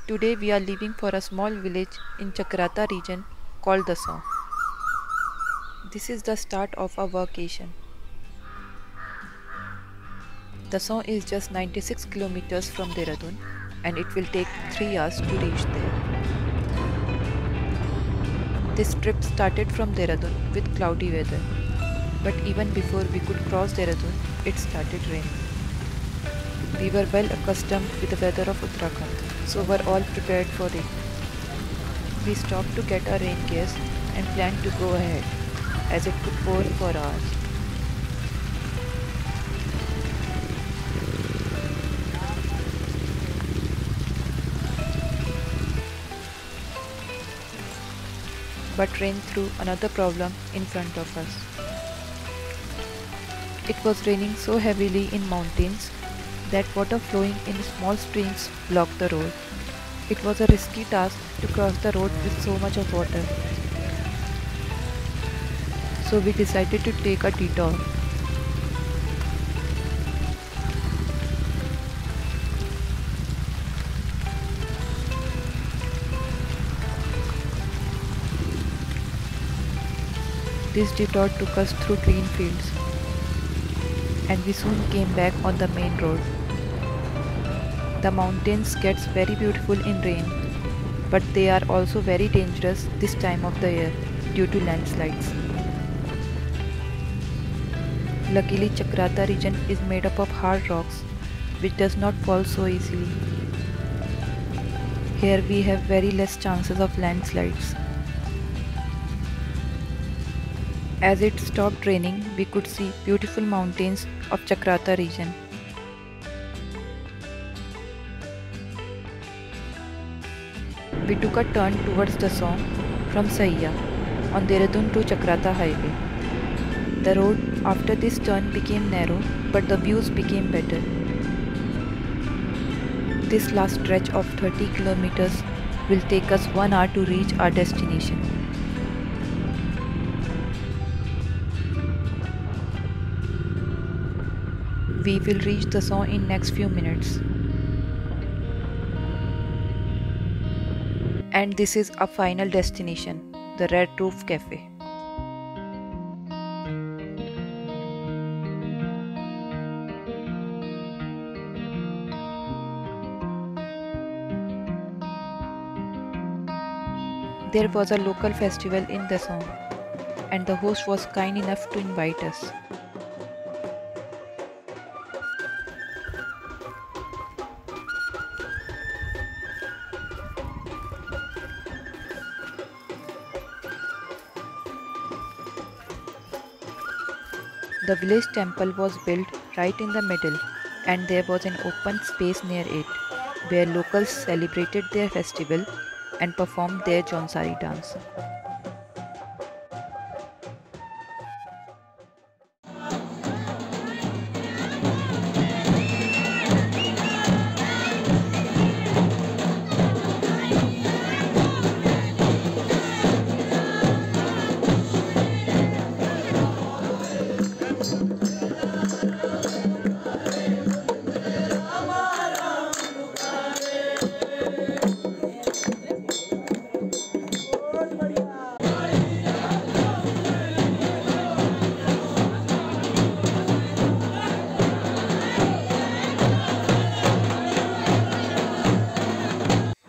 Today we are leaving for a small village in Chakrata region called Dasau. This is the start of our vacation. Dasau is just 96 kilometers from Dehradun and it will take 3 hours to reach there. This trip started from Dehradun with cloudy weather, but even before we could cross Dehradun, it started raining. We were well accustomed with the weather of Uttarakhand, so were all prepared for it. We stopped to get our rain gears and planned to go ahead, as it could pour for hours. But rain threw another problem in front of us. It was raining so heavily in mountains that water flowing in small streams blocked the road. It was a risky task to cross the road with so much of water. So we decided to take a detour. This detour took us through green fields, and we soon came back on the main road. The mountains gets very beautiful in rain, but they are also very dangerous this time of the year due to landslides. Luckily, Chakrata region is made up of hard rocks, which does not fall so easily. Here we have very less chances of landslides. As it stopped raining, we could see beautiful mountains of Chakrata region. We took a turn towards Dasau from Sahiya on Dehradun to Chakrata highway. The road after this turn became narrow, but the views became better. This last stretch of 30 kilometers will take us 1 hour to reach our destination. We will reach Dasau in next few minutes. And this is our final destination, the Red Roof Cafe. There was a local festival in Dasau, and the host was kind enough to invite us. The village temple was built right in the middle, and there was an open space near it where locals celebrated their festival and performed their Jaunsari dance.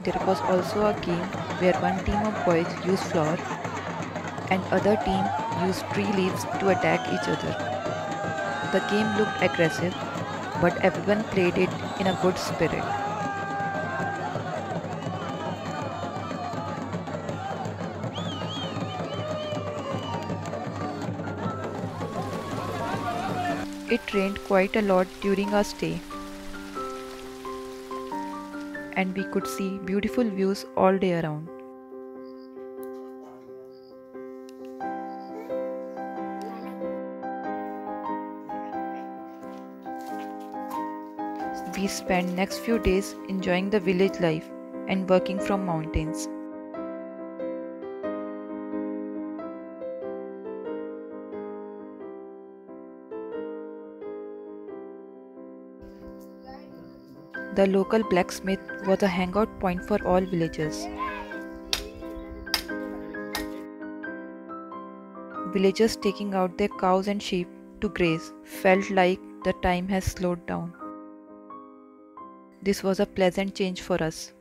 There was also a game where one team of boys used flour and other team used tree leaves to attack each other. The game looked aggressive, but everyone played it in a good spirit. It rained quite a lot during our stay, and we could see beautiful views all day around. We spent next few days enjoying the village life and working from mountains. The local blacksmith was a hangout point for all villagers. Villagers taking out their cows and sheep to graze felt like the time has slowed down. This was a pleasant change for us.